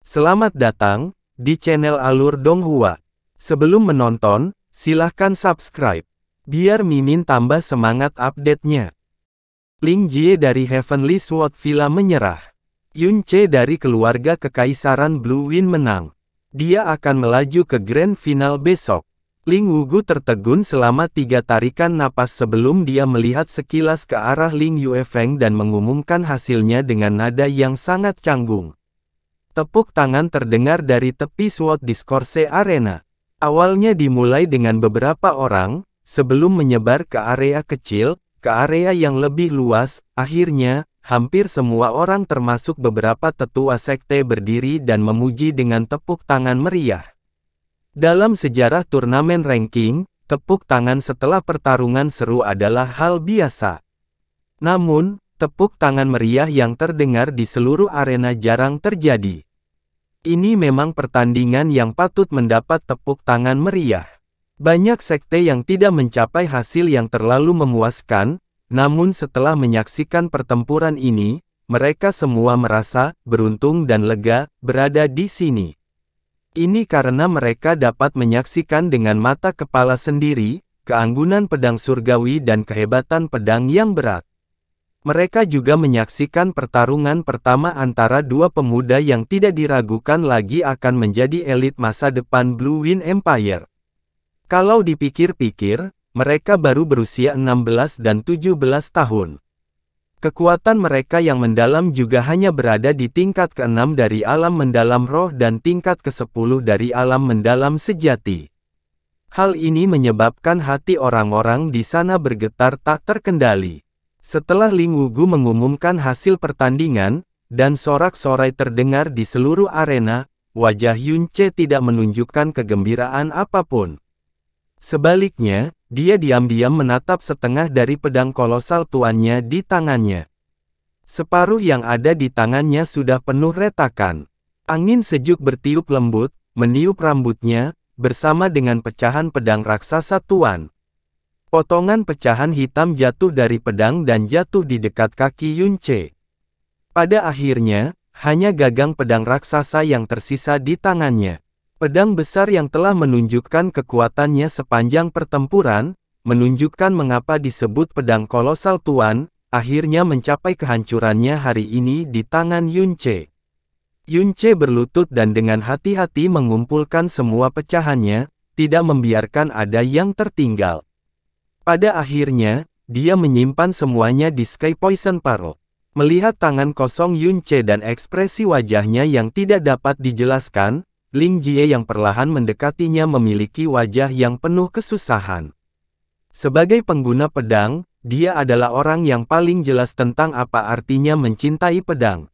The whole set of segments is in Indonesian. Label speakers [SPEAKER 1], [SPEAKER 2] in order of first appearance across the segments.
[SPEAKER 1] Selamat datang di channel Alur Donghua. Sebelum menonton, silahkan subscribe, biar Mimin tambah semangat update-nya. Ling Jie dari Heavenly Sword Villa menyerah. Yun Che dari keluarga Kekaisaran Blue Wind menang. Dia akan melaju ke Grand Final besok. Ling Wugu tertegun selama 3 tarikan napas sebelum dia melihat sekilas ke arah Ling Yuefeng dan mengumumkan hasilnya dengan nada yang sangat canggung. Tepuk tangan terdengar dari tepi Sword Discourse Arena. Awalnya dimulai dengan beberapa orang, sebelum menyebar ke area kecil, ke area yang lebih luas. Akhirnya, hampir semua orang termasuk beberapa tetua sekte berdiri dan memuji dengan tepuk tangan meriah. Dalam sejarah turnamen ranking, tepuk tangan setelah pertarungan seru adalah hal biasa. Namun, tepuk tangan meriah yang terdengar di seluruh arena jarang terjadi. Ini memang pertandingan yang patut mendapat tepuk tangan meriah. Banyak sekte yang tidak mencapai hasil yang terlalu memuaskan, namun setelah menyaksikan pertempuran ini, mereka semua merasa beruntung dan lega berada di sini. Ini karena mereka dapat menyaksikan dengan mata kepala sendiri, keanggunan pedang surgawi dan kehebatan pedang yang berat. Mereka juga menyaksikan pertarungan pertama antara dua pemuda yang tidak diragukan lagi akan menjadi elit masa depan Blue Wind Empire. Kalau dipikir-pikir, mereka baru berusia 16 dan 17 tahun. Kekuatan mereka yang mendalam juga hanya berada di tingkat ke-6 dari alam mendalam roh dan tingkat ke-10 dari alam mendalam sejati. Hal ini menyebabkan hati orang-orang di sana bergetar tak terkendali. Setelah Ling Wugu mengumumkan hasil pertandingan, dan sorak-sorai terdengar di seluruh arena, wajah Yun Che tidak menunjukkan kegembiraan apapun. Sebaliknya, dia diam-diam menatap setengah dari pedang kolosal tuannya di tangannya. Separuh yang ada di tangannya sudah penuh retakan. Angin sejuk bertiup lembut, meniup rambutnya, bersama dengan pecahan pedang raksasa tuan. Potongan pecahan hitam jatuh dari pedang dan jatuh di dekat kaki Yun Che. Pada akhirnya, hanya gagang pedang raksasa yang tersisa di tangannya. Pedang besar yang telah menunjukkan kekuatannya sepanjang pertempuran, menunjukkan mengapa disebut pedang kolosal tuan, akhirnya mencapai kehancurannya hari ini di tangan Yun Che. Yun Che berlutut dan dengan hati-hati mengumpulkan semua pecahannya, tidak membiarkan ada yang tertinggal. Pada akhirnya, dia menyimpan semuanya di Sky Poison Pearl. Melihat tangan kosong Yun Che dan ekspresi wajahnya yang tidak dapat dijelaskan, Ling Jie yang perlahan mendekatinya memiliki wajah yang penuh kesusahan. Sebagai pengguna pedang, dia adalah orang yang paling jelas tentang apa artinya mencintai pedang.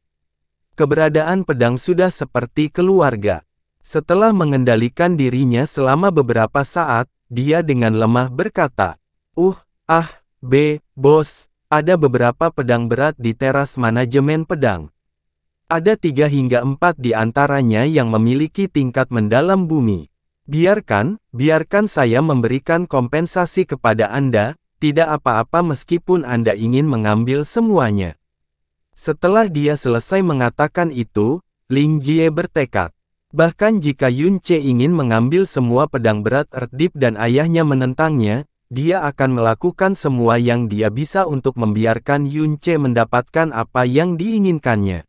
[SPEAKER 1] Keberadaan pedang sudah seperti keluarga. Setelah mengendalikan dirinya selama beberapa saat, dia dengan lemah berkata, bos, ada beberapa pedang berat di teras manajemen pedang. Ada 3 hingga 4 di antaranya yang memiliki tingkat mendalam bumi. Biarkan saya memberikan kompensasi kepada Anda, tidak apa-apa meskipun Anda ingin mengambil semuanya. Setelah dia selesai mengatakan itu, Ling Jie bertekad. Bahkan jika Yun Che ingin mengambil semua pedang berat Erdip dan ayahnya menentangnya, dia akan melakukan semua yang dia bisa untuk membiarkan Yun Che mendapatkan apa yang diinginkannya.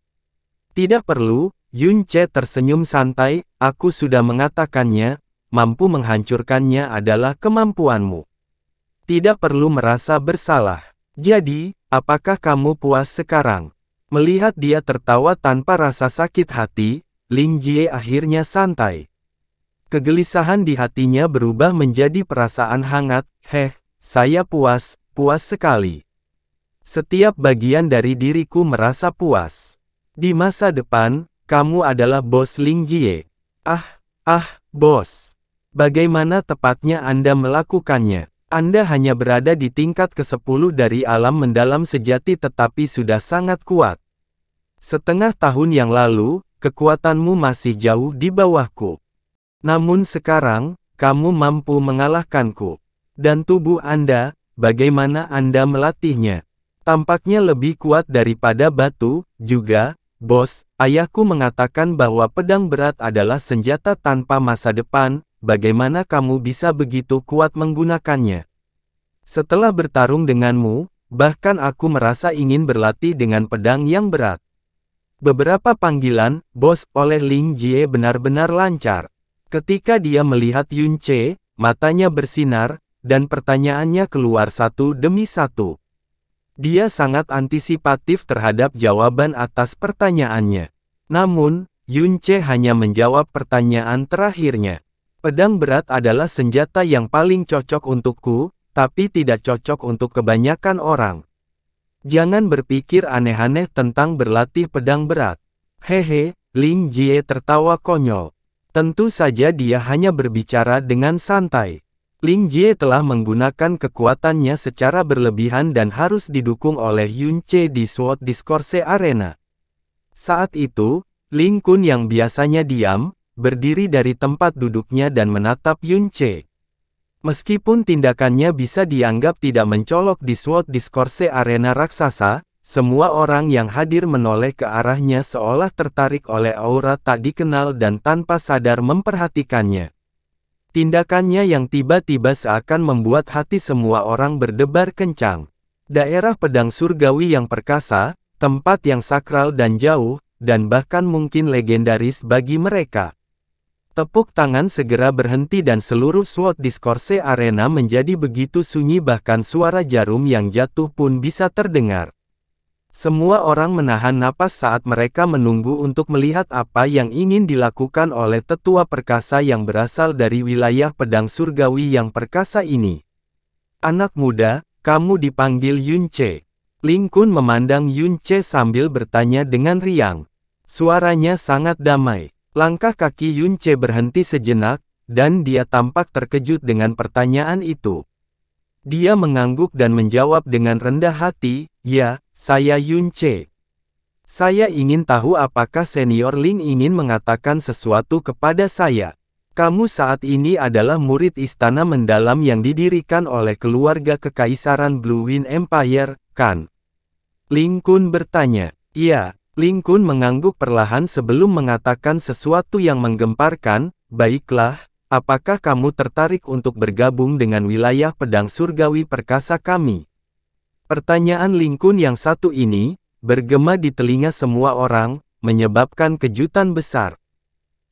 [SPEAKER 1] Tidak perlu, Yun Che tersenyum santai, aku sudah mengatakannya, mampu menghancurkannya adalah kemampuanmu. Tidak perlu merasa bersalah. Jadi, apakah kamu puas sekarang? Melihat dia tertawa tanpa rasa sakit hati, Ling Jie akhirnya santai. Kegelisahan di hatinya berubah menjadi perasaan hangat, saya puas sekali. Setiap bagian dari diriku merasa puas. Di masa depan, kamu adalah bos Ling Jie. Bos. Bagaimana tepatnya Anda melakukannya? Anda hanya berada di tingkat ke-10 dari alam mendalam sejati tetapi sudah sangat kuat. Setengah tahun yang lalu, kekuatanmu masih jauh di bawahku. Namun sekarang, kamu mampu mengalahkanku. Dan tubuh Anda, bagaimana Anda melatihnya? Tampaknya lebih kuat daripada batu, juga, Bos, ayahku mengatakan bahwa pedang berat adalah senjata tanpa masa depan, bagaimana kamu bisa begitu kuat menggunakannya? Setelah bertarung denganmu, bahkan aku merasa ingin berlatih dengan pedang yang berat. Beberapa panggilan, bos, oleh Ling Jie benar-benar lancar. Ketika dia melihat Yun Ce, matanya bersinar, dan pertanyaannya keluar satu demi satu. Dia sangat antisipatif terhadap jawaban atas pertanyaannya. Namun, Yun Ce hanya menjawab pertanyaan terakhirnya. Pedang berat adalah senjata yang paling cocok untukku, tapi tidak cocok untuk kebanyakan orang. Jangan berpikir aneh-aneh tentang berlatih pedang berat. Hehe, Ling Jie tertawa konyol. Tentu saja dia hanya berbicara dengan santai. Ling Jie telah menggunakan kekuatannya secara berlebihan dan harus didukung oleh Yun Ce di Sword Discourse Arena. Saat itu, Ling Kun yang biasanya diam, berdiri dari tempat duduknya dan menatap Yun Ce. Meskipun tindakannya bisa dianggap tidak mencolok di Sword Discourse Arena raksasa, semua orang yang hadir menoleh ke arahnya seolah tertarik oleh aura tak dikenal dan tanpa sadar memperhatikannya. Tindakannya yang tiba-tiba seakan membuat hati semua orang berdebar kencang. Daerah pedang surgawi yang perkasa, tempat yang sakral dan jauh, dan bahkan mungkin legendaris bagi mereka. Tepuk tangan segera berhenti dan seluruh Sword Discourse Arena menjadi begitu sunyi, bahkan suara jarum yang jatuh pun bisa terdengar. Semua orang menahan napas saat mereka menunggu untuk melihat apa yang ingin dilakukan oleh tetua perkasa yang berasal dari wilayah pedang surgawi yang perkasa ini. Anak muda, kamu dipanggil Yun Ce. Ling Kun memandang Yun Ce sambil bertanya dengan riang. Suaranya sangat damai. Langkah kaki Yun Ce berhenti sejenak, dan dia tampak terkejut dengan pertanyaan itu. Dia mengangguk dan menjawab dengan rendah hati, "Ya, saya Yun Ce. Saya ingin tahu apakah Senior Ling ingin mengatakan sesuatu kepada saya. Kamu saat ini adalah murid istana mendalam yang didirikan oleh keluarga kekaisaran Blue Wind Empire, kan?" Ling Kun bertanya. "Iya." Ling Kun mengangguk perlahan sebelum mengatakan sesuatu yang menggemparkan, "Baiklah. Apakah kamu tertarik untuk bergabung dengan wilayah pedang surgawi perkasa kami?" Pertanyaan Ling Kun yang satu ini, bergema di telinga semua orang, menyebabkan kejutan besar.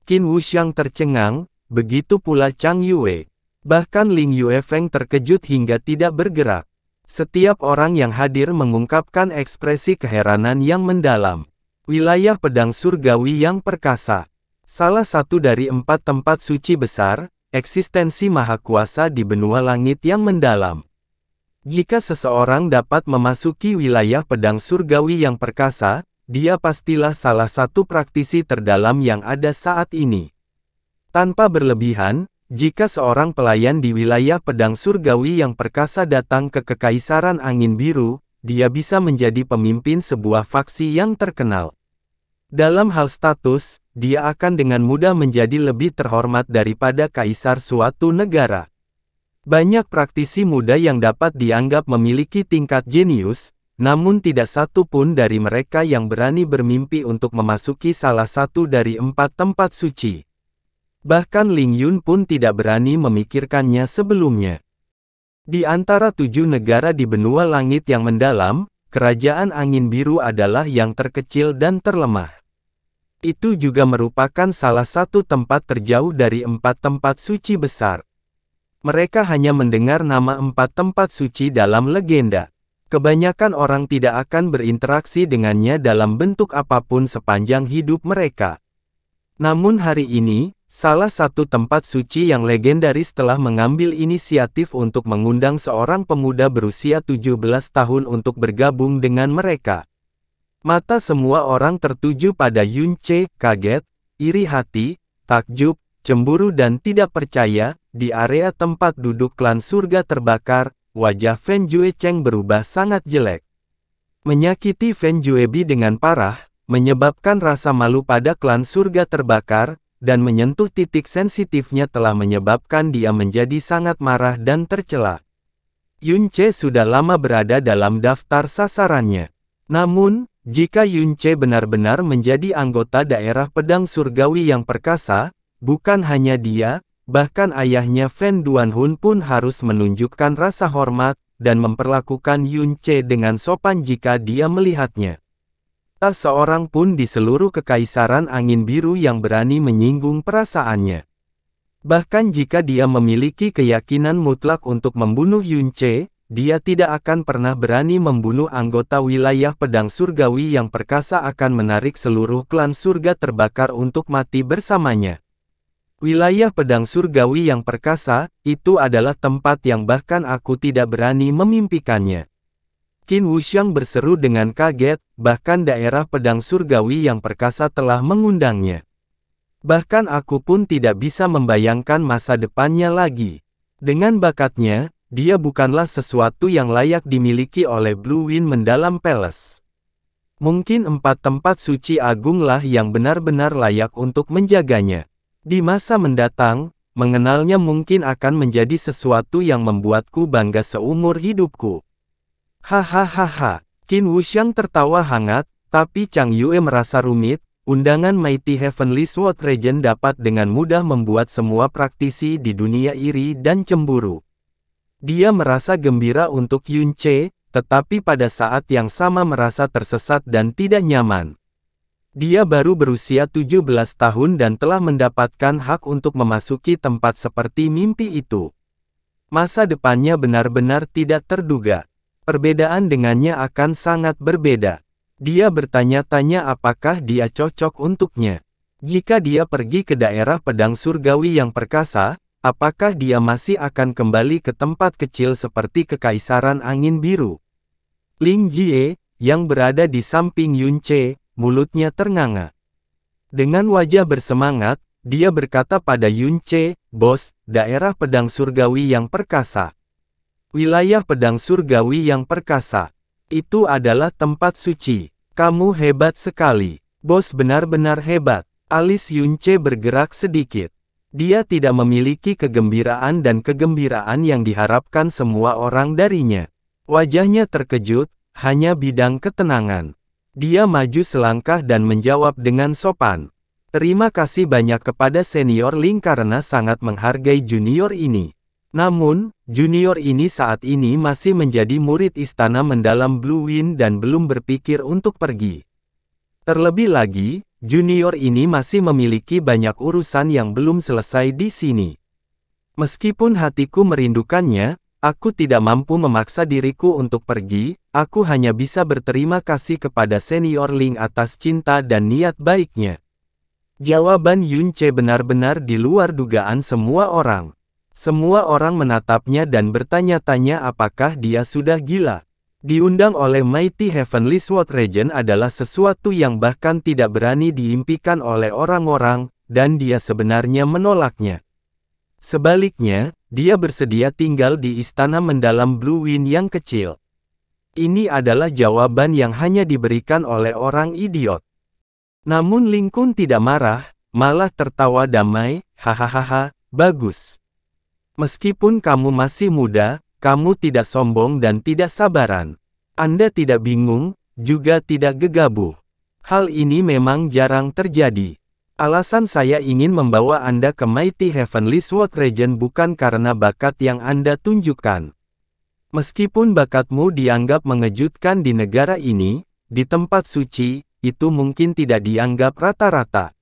[SPEAKER 1] Qin Wuxiang tercengang, begitu pula Chang Yue. Bahkan Ling Yuefeng terkejut hingga tidak bergerak. Setiap orang yang hadir mengungkapkan ekspresi keheranan yang mendalam. Wilayah pedang surgawi yang perkasa. Salah satu dari 4 tempat suci besar, eksistensi maha kuasa di benua langit yang mendalam. Jika seseorang dapat memasuki wilayah pedang surgawi yang perkasa, dia pastilah salah satu praktisi terdalam yang ada saat ini. Tanpa berlebihan, jika seorang pelayan di wilayah pedang surgawi yang perkasa datang ke Kekaisaran Angin Biru, dia bisa menjadi pemimpin sebuah faksi yang terkenal. Dalam hal status, dia akan dengan mudah menjadi lebih terhormat daripada kaisar suatu negara. Banyak praktisi muda yang dapat dianggap memiliki tingkat jenius, namun tidak satu pun dari mereka yang berani bermimpi untuk memasuki salah satu dari 4 tempat suci. Bahkan Ling Yun pun tidak berani memikirkannya sebelumnya. Di antara 7 negara di benua langit yang mendalam, Kerajaan Angin Biru adalah yang terkecil dan terlemah. Itu juga merupakan salah satu tempat terjauh dari 4 tempat suci besar. Mereka hanya mendengar nama 4 tempat suci dalam legenda. Kebanyakan orang tidak akan berinteraksi dengannya dalam bentuk apapun sepanjang hidup mereka. Namun hari ini, salah satu tempat suci yang legendaris telah mengambil inisiatif untuk mengundang seorang pemuda berusia 17 tahun untuk bergabung dengan mereka. Mata semua orang tertuju pada Yun Ce, kaget, iri hati, takjub, cemburu dan tidak percaya. Di area tempat duduk klan surga terbakar, wajah Fen Juecheng berubah sangat jelek. Menyakiti Fen Juebi dengan parah, menyebabkan rasa malu pada klan surga terbakar, dan menyentuh titik sensitifnya telah menyebabkan dia menjadi sangat marah dan tercela. Yun Ce sudah lama berada dalam daftar sasarannya. Namun, jika Yunce benar-benar menjadi anggota daerah pedang surgawi yang perkasa, bukan hanya dia, bahkan ayahnya Fen Duanhun pun harus menunjukkan rasa hormat, dan memperlakukan Yunce dengan sopan jika dia melihatnya. Tak seorang pun di seluruh kekaisaran angin biru yang berani menyinggung perasaannya. Bahkan jika dia memiliki keyakinan mutlak untuk membunuh Yunce, dia tidak akan pernah berani membunuh anggota wilayah pedang surgawi yang perkasa akan menarik seluruh klan surga terbakar untuk mati bersamanya. Wilayah pedang surgawi yang perkasa, itu adalah tempat yang bahkan aku tidak berani memimpikannya. Qin Wuxiang berseru dengan kaget, bahkan daerah pedang surgawi yang perkasa telah mengundangnya. Bahkan aku pun tidak bisa membayangkan masa depannya lagi. Dengan bakatnya, dia bukanlah sesuatu yang layak dimiliki oleh Blue Wind Mendalam Palace. Mungkin 4 tempat suci agunglah yang benar-benar layak untuk menjaganya. Di masa mendatang, mengenalnya mungkin akan menjadi sesuatu yang membuatku bangga seumur hidupku. Hahaha, Qin Wuxiang tertawa hangat, tapi Chang Yue merasa rumit. Undangan Mighty Heavenly Sword Regent dapat dengan mudah membuat semua praktisi di dunia iri dan cemburu. Dia merasa gembira untuk Yunce, tetapi pada saat yang sama merasa tersesat dan tidak nyaman. Dia baru berusia 17 tahun dan telah mendapatkan hak untuk memasuki tempat seperti mimpi itu. Masa depannya benar-benar tidak terduga. Perbedaan dengannya akan sangat berbeda. Dia bertanya-tanya apakah dia cocok untuknya. Jika dia pergi ke daerah pedang surgawi yang perkasa, apakah dia masih akan kembali ke tempat kecil seperti Kekaisaran Angin Biru? Ling Jie, yang berada di samping Yunce, mulutnya ternganga. Dengan wajah bersemangat, dia berkata pada Yunce, "Bos, daerah pedang surgawi yang perkasa. Wilayah pedang surgawi yang perkasa. Itu adalah tempat suci. Kamu hebat sekali. Bos benar-benar hebat." Alis Yunce bergerak sedikit. Dia tidak memiliki kegembiraan dan kegembiraan yang diharapkan semua orang darinya. Wajahnya terkejut, hanya bidang ketenangan. Dia maju selangkah dan menjawab dengan sopan. "Terima kasih banyak kepada senior Ling karena sangat menghargai junior ini. Namun, junior ini saat ini masih menjadi murid Istana Mendalam Blue Wind dan belum berpikir untuk pergi. Terlebih lagi, junior ini masih memiliki banyak urusan yang belum selesai di sini. Meskipun hatiku merindukannya, aku tidak mampu memaksa diriku untuk pergi, aku hanya bisa berterima kasih kepada senior Ling atas cinta dan niat baiknya." Jawaban Yunce benar-benar di luar dugaan semua orang. Semua orang menatapnya dan bertanya-tanya apakah dia sudah gila. Diundang oleh Mighty Heavenly Sword Regent adalah sesuatu yang bahkan tidak berani diimpikan oleh orang-orang, dan dia sebenarnya menolaknya. Sebaliknya, dia bersedia tinggal di Istana Mendalam Blue Wind yang kecil. Ini adalah jawaban yang hanya diberikan oleh orang idiot. Namun Ling Kun tidak marah, malah tertawa damai, "Hahaha, bagus. Meskipun kamu masih muda, kamu tidak sombong dan tidak sabaran. Anda tidak bingung, juga tidak gegabah. Hal ini memang jarang terjadi. Alasan saya ingin membawa Anda ke Mighty Heavenly Sword Regent bukan karena bakat yang Anda tunjukkan. Meskipun bakatmu dianggap mengejutkan di negara ini, di tempat suci, itu mungkin tidak dianggap rata-rata.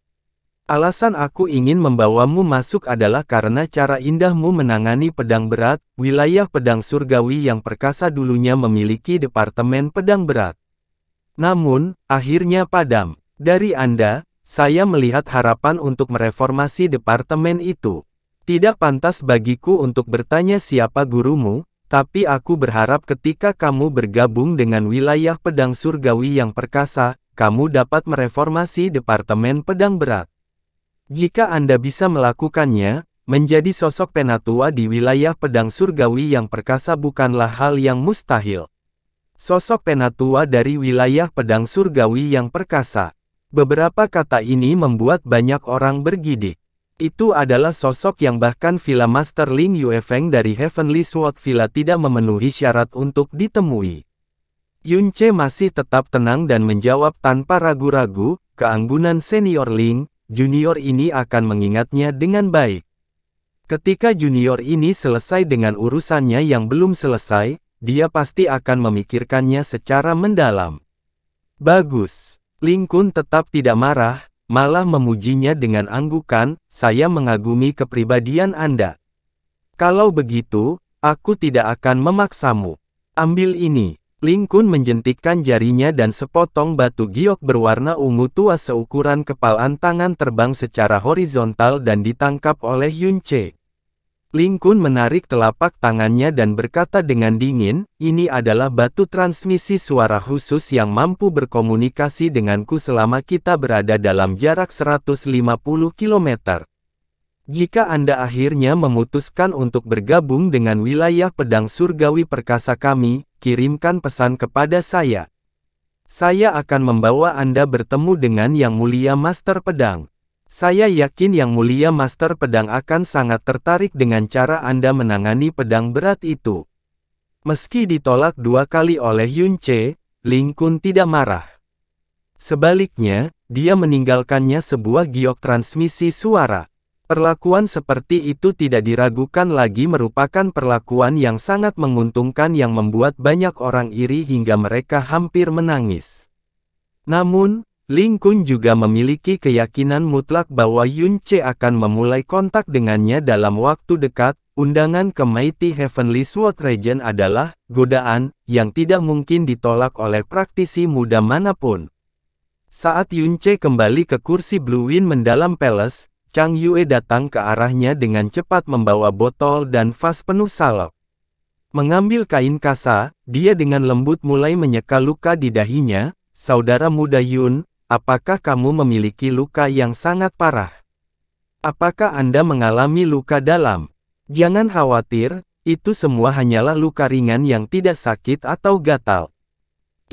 [SPEAKER 1] Alasan aku ingin membawamu masuk adalah karena cara indahmu menangani pedang berat. Wilayah pedang surgawi yang perkasa dulunya memiliki departemen pedang berat. Namun, akhirnya padam. Dari Anda, saya melihat harapan untuk mereformasi departemen itu. Tidak pantas bagiku untuk bertanya siapa gurumu, tapi aku berharap ketika kamu bergabung dengan wilayah pedang surgawi yang perkasa, kamu dapat mereformasi departemen pedang berat. Jika Anda bisa melakukannya, menjadi sosok penatua di wilayah pedang surgawi yang perkasa bukanlah hal yang mustahil. Sosok penatua dari wilayah pedang surgawi yang perkasa. Beberapa kata ini membuat banyak orang bergidik. Itu adalah sosok yang bahkan Villa Master Ling Yuefeng dari Heavenly Sword Villa tidak memenuhi syarat untuk ditemui. Yunce masih tetap tenang dan menjawab tanpa ragu-ragu, keanggunan senior Ling, junior ini akan mengingatnya dengan baik. Ketika junior ini selesai dengan urusannya yang belum selesai, dia pasti akan memikirkannya secara mendalam. Bagus. Ling Kun tetap tidak marah, malah memujinya dengan anggukan, saya mengagumi kepribadian Anda. Kalau begitu, aku tidak akan memaksamu. Ambil ini. Ling Kun menjentikkan jarinya dan sepotong batu giok berwarna ungu tua seukuran kepalan tangan terbang secara horizontal dan ditangkap oleh Yunce. Ling Kun menarik telapak tangannya dan berkata dengan dingin, ini adalah batu transmisi suara khusus yang mampu berkomunikasi denganku selama kita berada dalam jarak 150 km. Jika Anda akhirnya memutuskan untuk bergabung dengan wilayah pedang surgawi perkasa kami, kirimkan pesan kepada saya. Saya akan membawa Anda bertemu dengan Yang Mulia Master Pedang. Saya yakin Yang Mulia Master Pedang akan sangat tertarik dengan cara Anda menangani pedang berat itu. Meski ditolak 2 kali oleh Yunce, Ling Kun tidak marah. Sebaliknya, dia meninggalkannya sebuah giok transmisi suara. Perlakuan seperti itu tidak diragukan lagi merupakan perlakuan yang sangat menguntungkan yang membuat banyak orang iri hingga mereka hampir menangis. Namun, Ling Kun juga memiliki keyakinan mutlak bahwa Yunce akan memulai kontak dengannya dalam waktu dekat. Undangan ke Mighty Heavenly Sword Regent adalah godaan yang tidak mungkin ditolak oleh praktisi muda manapun. Saat Yunce kembali ke kursi Blue Wind Mendalam Palace, Chang Yue datang ke arahnya dengan cepat membawa botol dan vas penuh salep. Mengambil kain kasa, dia dengan lembut mulai menyeka luka di dahinya. Saudara muda Yun, apakah kamu memiliki luka yang sangat parah? Apakah Anda mengalami luka dalam? Jangan khawatir, itu semua hanyalah luka ringan yang tidak sakit atau gatal.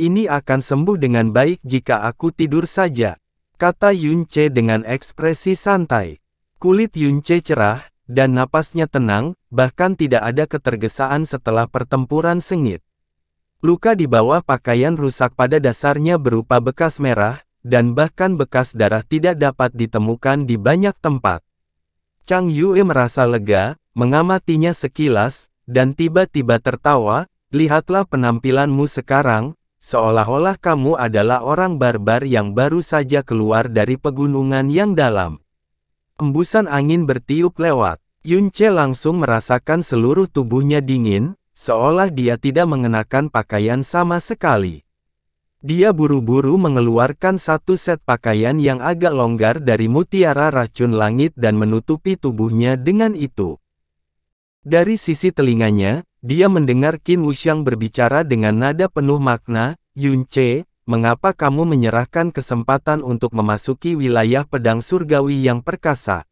[SPEAKER 1] Ini akan sembuh dengan baik jika aku tidur saja, kata Yunce dengan ekspresi santai. Kulit Yunce cerah, dan napasnya tenang, bahkan tidak ada ketergesaan setelah pertempuran sengit. Luka di bawah pakaian rusak pada dasarnya berupa bekas merah, dan bahkan bekas darah tidak dapat ditemukan di banyak tempat. Chang Yue merasa lega, mengamatinya sekilas, dan tiba-tiba tertawa, lihatlah penampilanmu sekarang, seolah-olah kamu adalah orang barbar yang baru saja keluar dari pegunungan yang dalam. Embusan angin bertiup lewat. Yunce langsung merasakan seluruh tubuhnya dingin, seolah dia tidak mengenakan pakaian sama sekali. Dia buru-buru mengeluarkan satu set pakaian yang agak longgar dari mutiara racun langit dan menutupi tubuhnya dengan itu. Dari sisi telinganya, dia mendengar Qin Wuxiang berbicara dengan nada penuh makna, Yunce, mengapa kamu menyerahkan kesempatan untuk memasuki wilayah pedang surgawi yang perkasa?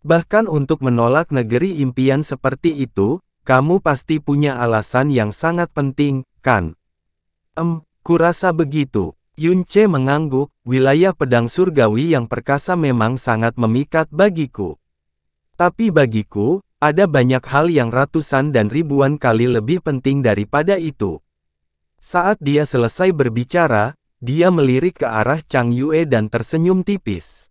[SPEAKER 1] Bahkan untuk menolak negeri impian seperti itu, kamu pasti punya alasan yang sangat penting, kan? Kurasa begitu. Yunce mengangguk, wilayah pedang surgawi yang perkasa memang sangat memikat bagiku. Tapi bagiku, ada banyak hal yang ratusan dan ribuan kali lebih penting daripada itu. Saat dia selesai berbicara, dia melirik ke arah Chang Yue dan tersenyum tipis.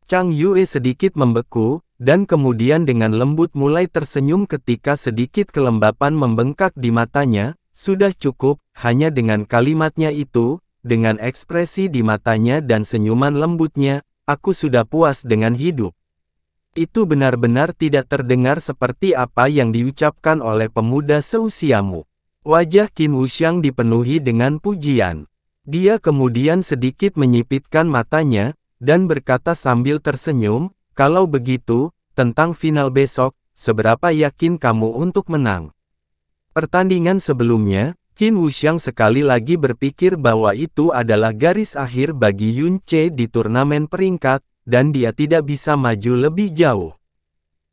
[SPEAKER 1] Chang Yue sedikit membeku, dan kemudian dengan lembut mulai tersenyum ketika sedikit kelembapan membengkak di matanya. Sudah cukup, hanya dengan kalimatnya itu, dengan ekspresi di matanya dan senyuman lembutnya, aku sudah puas dengan hidup. Itu benar-benar tidak terdengar seperti apa yang diucapkan oleh pemuda seusiamu. Wajah Qin Wuxiang dipenuhi dengan pujian. Dia kemudian sedikit menyipitkan matanya, dan berkata sambil tersenyum, kalau begitu, tentang final besok, seberapa yakin kamu untuk menang? Pertandingan sebelumnya, Qin Wuxiang sekali lagi berpikir bahwa itu adalah garis akhir bagi Yunce di turnamen peringkat, dan dia tidak bisa maju lebih jauh.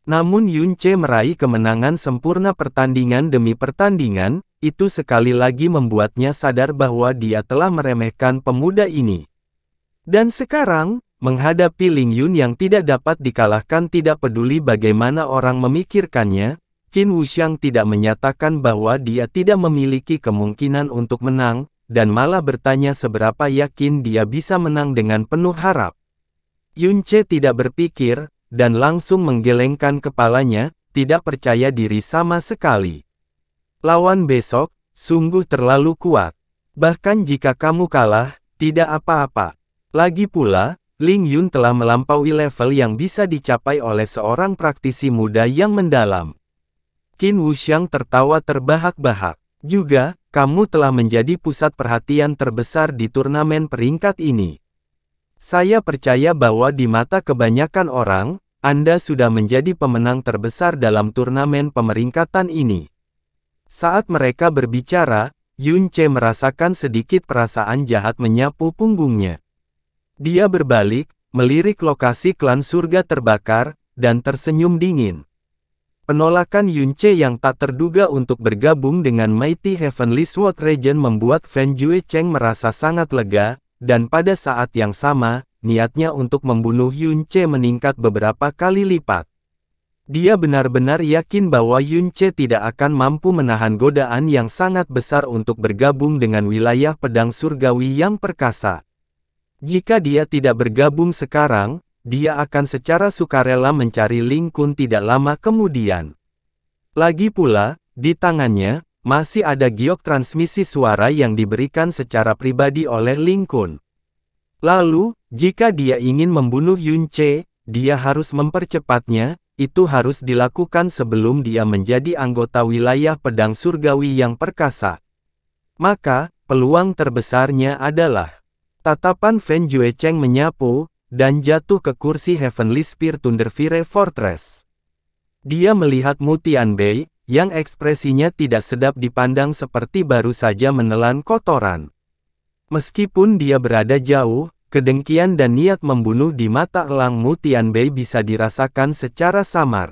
[SPEAKER 1] Namun Yunce meraih kemenangan sempurna pertandingan demi pertandingan, itu sekali lagi membuatnya sadar bahwa dia telah meremehkan pemuda ini. Dan sekarang, menghadapi Ling Yun yang tidak dapat dikalahkan tidak peduli bagaimana orang memikirkannya, Qin Wuxiang tidak menyatakan bahwa dia tidak memiliki kemungkinan untuk menang, dan malah bertanya seberapa yakin dia bisa menang dengan penuh harap. Yun Ce tidak berpikir, dan langsung menggelengkan kepalanya, tidak percaya diri sama sekali. Lawan besok, sungguh terlalu kuat. Bahkan jika kamu kalah, tidak apa-apa. Lagi pula, Ling Yun telah melampaui level yang bisa dicapai oleh seorang praktisi muda yang mendalam. Qin Wuxiang tertawa terbahak-bahak. Juga, kamu telah menjadi pusat perhatian terbesar di turnamen peringkat ini. Saya percaya bahwa di mata kebanyakan orang, Anda sudah menjadi pemenang terbesar dalam turnamen pemeringkatan ini. Saat mereka berbicara, Yun Ce merasakan sedikit perasaan jahat menyapu punggungnya. Dia berbalik, melirik lokasi klan surga terbakar, dan tersenyum dingin. Penolakan Yun Ce yang tak terduga untuk bergabung dengan Mighty Heavenly Sword Region membuat Fan Jue Cheng merasa sangat lega, dan pada saat yang sama, niatnya untuk membunuh Yun Ce meningkat beberapa kali lipat. Dia benar-benar yakin bahwa Yun Ce tidak akan mampu menahan godaan yang sangat besar untuk bergabung dengan wilayah pedang surgawi yang perkasa. Jika dia tidak bergabung sekarang, dia akan secara sukarela mencari Ling Kun tidak lama kemudian. Lagi pula, di tangannya, masih ada giok transmisi suara yang diberikan secara pribadi oleh Ling Kun. Lalu, jika dia ingin membunuh Yun Ce, dia harus mempercepatnya, itu harus dilakukan sebelum dia menjadi anggota wilayah pedang surgawi yang perkasa. Maka, peluang terbesarnya adalah tatapan Fan Jue Cheng menyapu, dan jatuh ke kursi Heavenly Spear Thunderfire Fortress. Dia melihat Mu Tianbei, yang ekspresinya tidak sedap dipandang seperti baru saja menelan kotoran. Meskipun dia berada jauh, kedengkian dan niat membunuh di mata elang Mu Tianbei bisa dirasakan secara samar.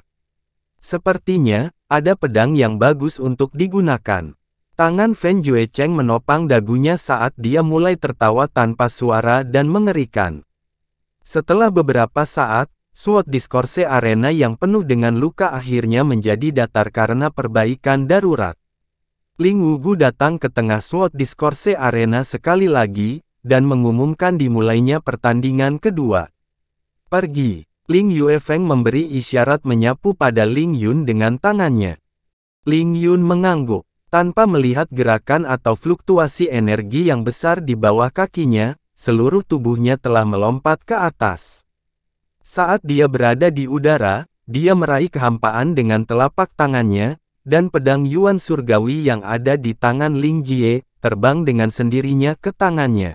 [SPEAKER 1] Sepertinya, ada pedang yang bagus untuk digunakan. Tangan Fan Jue Cheng menopang dagunya saat dia mulai tertawa tanpa suara dan mengerikan. Setelah beberapa saat, SWOT Discourse Arena yang penuh dengan luka akhirnya menjadi datar karena perbaikan darurat. Ling Wugu datang ke tengah SWOT Discourse Arena sekali lagi, dan mengumumkan dimulainya pertandingan kedua. Pergi. Ling Yuefeng memberi isyarat menyapu pada Ling Yun dengan tangannya. Ling Yun mengangguk. Tanpa melihat gerakan atau fluktuasi energi yang besar di bawah kakinya, seluruh tubuhnya telah melompat ke atas. Saat dia berada di udara, dia meraih kehampaan dengan telapak tangannya, dan pedang Yuan surgawi yang ada di tangan Ling Jie, terbang dengan sendirinya ke tangannya.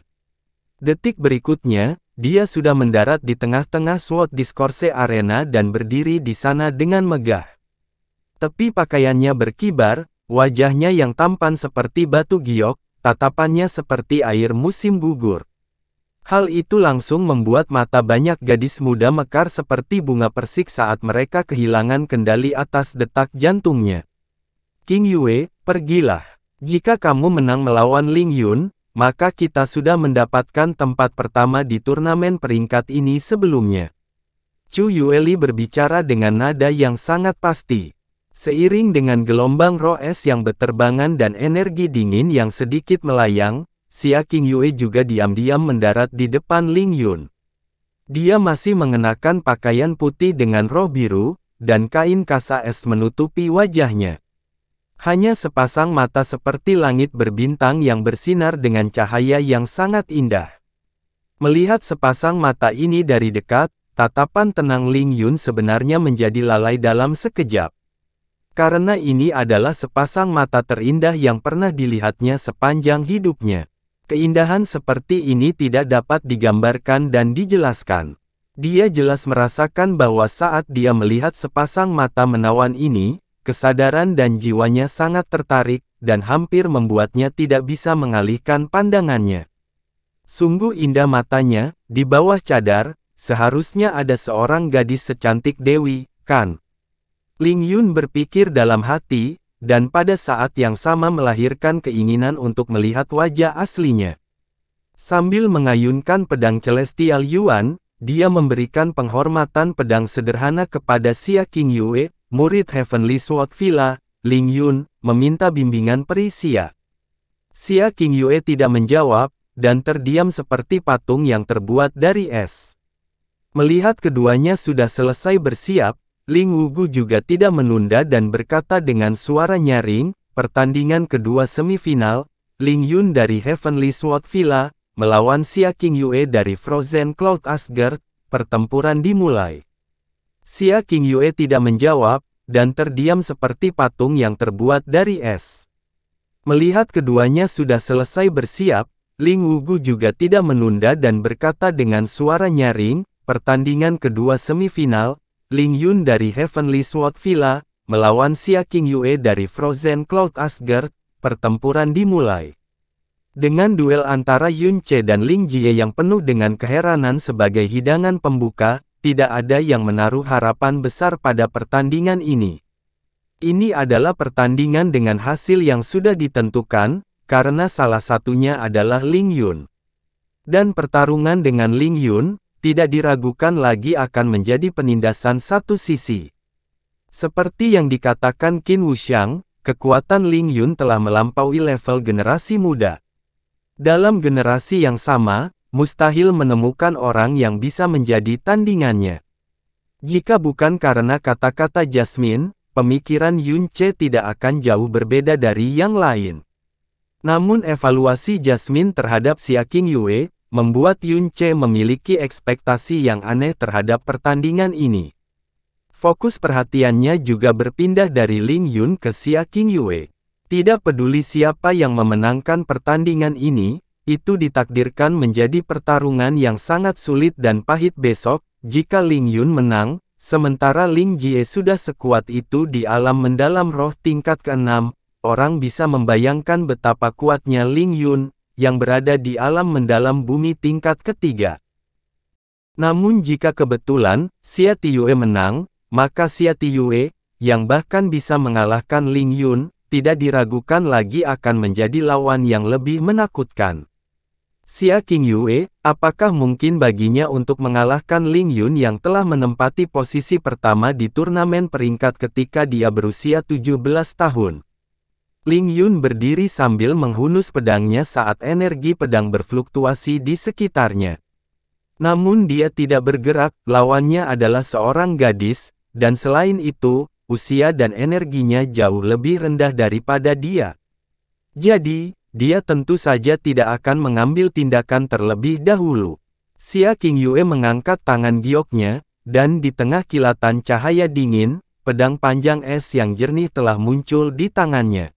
[SPEAKER 1] Detik berikutnya, dia sudah mendarat di tengah-tengah SWOT Discourse Arena dan berdiri di sana dengan megah. Tepi pakaiannya berkibar, wajahnya yang tampan seperti batu giok, tatapannya seperti air musim gugur. Hal itu langsung membuat mata banyak gadis muda mekar seperti bunga persik saat mereka kehilangan kendali atas detak jantungnya. King Yue, pergilah. Jika kamu menang melawan Ling Yun, maka kita sudah mendapatkan tempat pertama di turnamen peringkat ini sebelumnya. Chu Yueli berbicara dengan nada yang sangat pasti. Seiring dengan gelombang roh es yang berterbangan dan energi dingin yang sedikit melayang, Xia King Yue juga diam-diam mendarat di depan Ling Yun. Dia masih mengenakan pakaian putih dengan roh biru, dan kain kasa es menutupi wajahnya. Hanya sepasang mata seperti langit berbintang yang bersinar dengan cahaya yang sangat indah. Melihat sepasang mata ini dari dekat, tatapan tenang Ling Yun sebenarnya menjadi lalai dalam sekejap. Karena ini adalah sepasang mata terindah yang pernah dilihatnya sepanjang hidupnya. Keindahan seperti ini tidak dapat digambarkan dan dijelaskan. Dia jelas merasakan bahwa saat dia melihat sepasang mata menawan ini, kesadaran dan jiwanya sangat tertarik, dan hampir membuatnya tidak bisa mengalihkan pandangannya. Sungguh indah matanya, di bawah cadar, seharusnya ada seorang gadis secantik Dewi, kan? Ling Yun berpikir dalam hati, dan pada saat yang sama melahirkan keinginan untuk melihat wajah aslinya. Sambil mengayunkan pedang Celestial Yuan, dia memberikan penghormatan pedang sederhana kepada Xia King Yue, murid Heavenly Sword Villa, Ling Yun, meminta bimbingan peri Xia. Xia Qingyue tidak menjawab, dan terdiam seperti patung yang terbuat dari es. Melihat keduanya sudah selesai bersiap, Ling Wugu juga tidak menunda dan berkata dengan suara nyaring, pertandingan kedua semifinal, Ling Yun dari Heavenly Sword Villa, melawan Xia Qingyue dari Frozen Cloud Asgard, pertempuran dimulai. Xia Qingyue tidak menjawab, dan terdiam seperti patung yang terbuat dari es. Melihat keduanya sudah selesai bersiap, Ling Wugu juga tidak menunda dan berkata dengan suara nyaring, pertandingan kedua semifinal, Ling Yun dari Heavenly Sword Villa, melawan Xia Qingyue dari Frozen Cloud Asgard, pertempuran dimulai. Dengan duel antara Yun Ce dan Ling Jie yang penuh dengan keheranan sebagai hidangan pembuka, tidak ada yang menaruh harapan besar pada pertandingan ini. Ini adalah pertandingan dengan hasil yang sudah ditentukan, karena salah satunya adalah Ling Yun. Dan pertarungan dengan Ling Yun, tidak diragukan lagi akan menjadi penindasan satu sisi. Seperti yang dikatakan Qin Wuxiang, kekuatan Ling Yun telah melampaui level generasi muda. Dalam generasi yang sama, mustahil menemukan orang yang bisa menjadi tandingannya. Jika bukan karena kata-kata Jasmine, pemikiran Yun Ce tidak akan jauh berbeda dari yang lain. Namun evaluasi Jasmine terhadap Xia Qingyue, membuat Yun Ce memiliki ekspektasi yang aneh terhadap pertandingan ini. Fokus perhatiannya juga berpindah dari Ling Yun ke Xia Qingyue. Tidak peduli siapa yang memenangkan pertandingan ini, itu ditakdirkan menjadi pertarungan yang sangat sulit dan pahit besok, jika Ling Yun menang, sementara Ling Jie sudah sekuat itu di alam mendalam roh tingkat ke-6, orang bisa membayangkan betapa kuatnya Ling Yun, yang berada di alam mendalam bumi tingkat ketiga. Namun jika kebetulan, Xia Tiyue menang, maka Xia Tiyue, yang bahkan bisa mengalahkan Ling Yun, tidak diragukan lagi akan menjadi lawan yang lebih menakutkan. Xia Qingyue, apakah mungkin baginya untuk mengalahkan Ling Yun yang telah menempati posisi pertama di turnamen peringkat ketika dia berusia 17 tahun? Ling Yun berdiri sambil menghunus pedangnya saat energi pedang berfluktuasi di sekitarnya. Namun dia tidak bergerak, lawannya adalah seorang gadis, dan selain itu, usia dan energinya jauh lebih rendah daripada dia. Jadi, dia tentu saja tidak akan mengambil tindakan terlebih dahulu. Xia Qingyue mengangkat tangan gioknya, dan di tengah kilatan cahaya dingin, pedang panjang es yang jernih telah muncul di tangannya.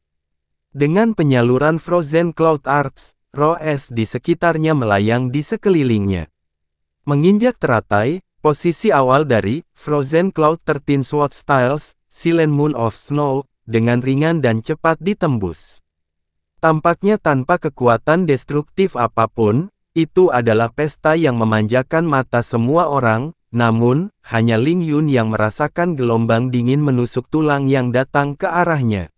[SPEAKER 1] Dengan penyaluran Frozen Cloud Arts, roh es di sekitarnya melayang di sekelilingnya. Menginjak teratai, posisi awal dari Frozen Cloud 13 Sword Styles, Silent Moon of Snow, dengan ringan dan cepat ditembus. Tampaknya tanpa kekuatan destruktif apapun, itu adalah pesta yang memanjakan mata semua orang, namun, hanya Ling Yun yang merasakan gelombang dingin menusuk tulang yang datang ke arahnya.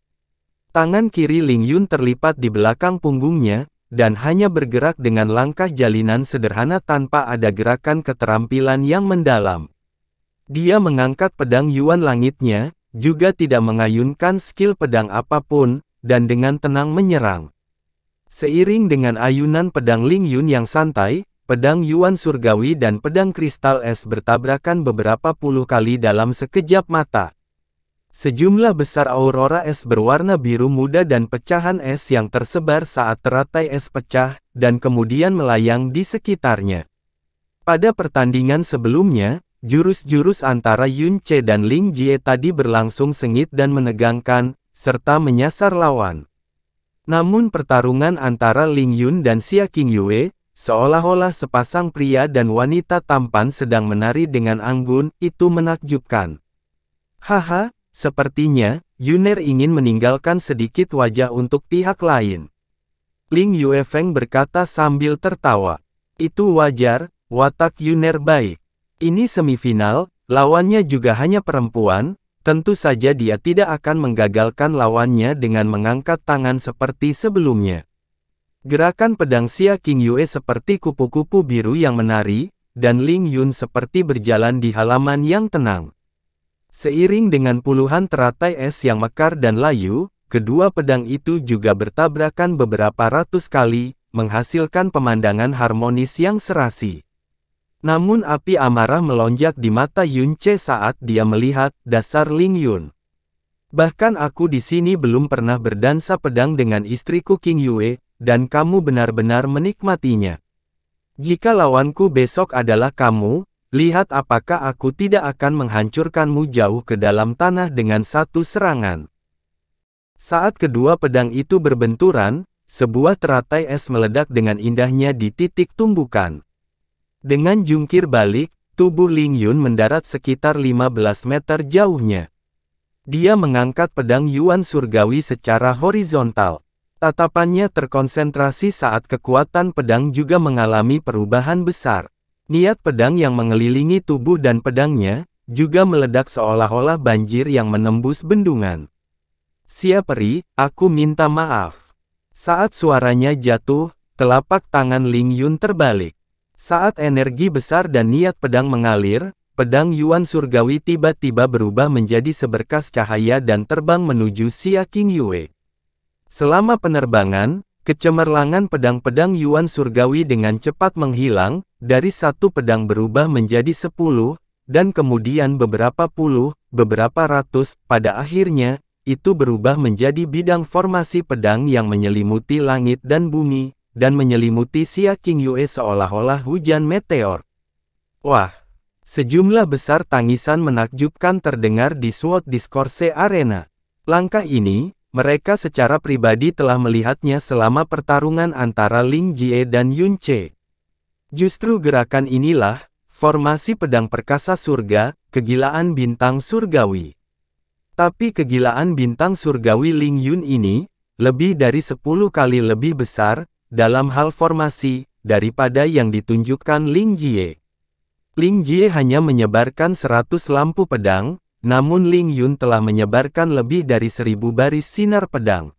[SPEAKER 1] Tangan kiri Ling Yun terlipat di belakang punggungnya, dan hanya bergerak dengan langkah jalinan sederhana tanpa ada gerakan keterampilan yang mendalam. Dia mengangkat pedang Yuan langitnya, juga tidak mengayunkan skill pedang apapun, dan dengan tenang menyerang. Seiring dengan ayunan pedang Ling Yun yang santai, pedang Yuan surgawi dan pedang kristal es bertabrakan beberapa puluh kali dalam sekejap mata. Sejumlah besar aurora es berwarna biru muda dan pecahan es yang tersebar saat teratai es pecah, dan kemudian melayang di sekitarnya. Pada pertandingan sebelumnya, jurus-jurus antara Yun Ce dan Ling Jie tadi berlangsung sengit dan menegangkan, serta menyasar lawan. Namun pertarungan antara Ling Yun dan Xia Qingyue, seolah-olah sepasang pria dan wanita tampan sedang menari dengan anggun, itu menakjubkan. Haha, sepertinya, Yuner ingin meninggalkan sedikit wajah untuk pihak lain. Ling Yuefeng berkata sambil tertawa. Itu wajar, watak Yuner baik. Ini semifinal, lawannya juga hanya perempuan, tentu saja dia tidak akan menggagalkan lawannya dengan mengangkat tangan seperti sebelumnya. Gerakan pedang Xia Qingyue seperti kupu-kupu biru yang menari, dan Ling Yun seperti berjalan di halaman yang tenang. Seiring dengan puluhan teratai es yang mekar dan layu, kedua pedang itu juga bertabrakan beberapa ratus kali, menghasilkan pemandangan harmonis yang serasi. Namun api amarah melonjak di mata Yun Ce saat dia melihat dasar Ling Yun. Bahkan aku di sini belum pernah berdansa pedang dengan istriku King Yue, dan kamu benar-benar menikmatinya. Jika lawanku besok adalah kamu, lihat apakah aku tidak akan menghancurkanmu jauh ke dalam tanah dengan satu serangan. Saat kedua pedang itu berbenturan, sebuah teratai es meledak dengan indahnya di titik tumbukan. Dengan jungkir balik, tubuh Ling Yun mendarat sekitar 15 meter jauhnya. Dia mengangkat pedang Yuan surgawi secara horizontal. Tatapannya terkonsentrasi saat kekuatan pedang juga mengalami perubahan besar. Niat pedang yang mengelilingi tubuh dan pedangnya, juga meledak seolah-olah banjir yang menembus bendungan. Siap peri, aku minta maaf. Saat suaranya jatuh, telapak tangan Ling Yun terbalik. Saat energi besar dan niat pedang mengalir, pedang Yuan surgawi tiba-tiba berubah menjadi seberkas cahaya dan terbang menuju Xia King Yue. Selama penerbangan, kecemerlangan pedang-pedang Yuan surgawi dengan cepat menghilang, dari satu pedang berubah menjadi 10, dan kemudian beberapa puluh, beberapa ratus, pada akhirnya, itu berubah menjadi bidang formasi pedang yang menyelimuti langit dan bumi, dan menyelimuti Xia King Yue seolah-olah hujan meteor. Wah! Sejumlah besar tangisan menakjubkan terdengar di Sword Discourse Arena. Langkah ini, mereka secara pribadi telah melihatnya selama pertarungan antara Ling Jie dan Yun Ce. Justru gerakan inilah, formasi pedang perkasa surga, kegilaan bintang surgawi. Tapi kegilaan bintang surgawi Ling Yun ini, lebih dari 10 kali lebih besar, dalam hal formasi, daripada yang ditunjukkan Ling Jie. Ling Jie hanya menyebarkan 100 lampu pedang, namun Ling Yun telah menyebarkan lebih dari 1000 baris sinar pedang.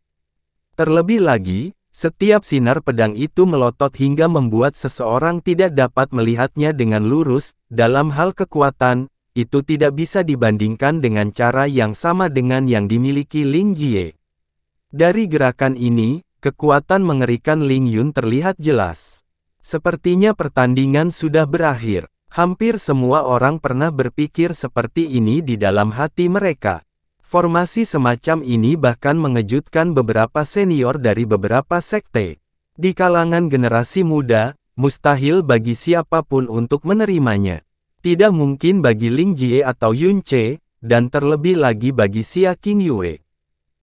[SPEAKER 1] Terlebih lagi, setiap sinar pedang itu melotot hingga membuat seseorang tidak dapat melihatnya dengan lurus. Dalam hal kekuatan, itu tidak bisa dibandingkan dengan cara yang sama dengan yang dimiliki Ling Jie. Dari gerakan ini, kekuatan mengerikan Ling Yun terlihat jelas. Sepertinya pertandingan sudah berakhir. Hampir semua orang pernah berpikir seperti ini di dalam hati mereka. Formasi semacam ini bahkan mengejutkan beberapa senior dari beberapa sekte. Di kalangan generasi muda, mustahil bagi siapapun untuk menerimanya. Tidak mungkin bagi Ling Jie atau Yun Ce, dan terlebih lagi bagi Xia King Yue.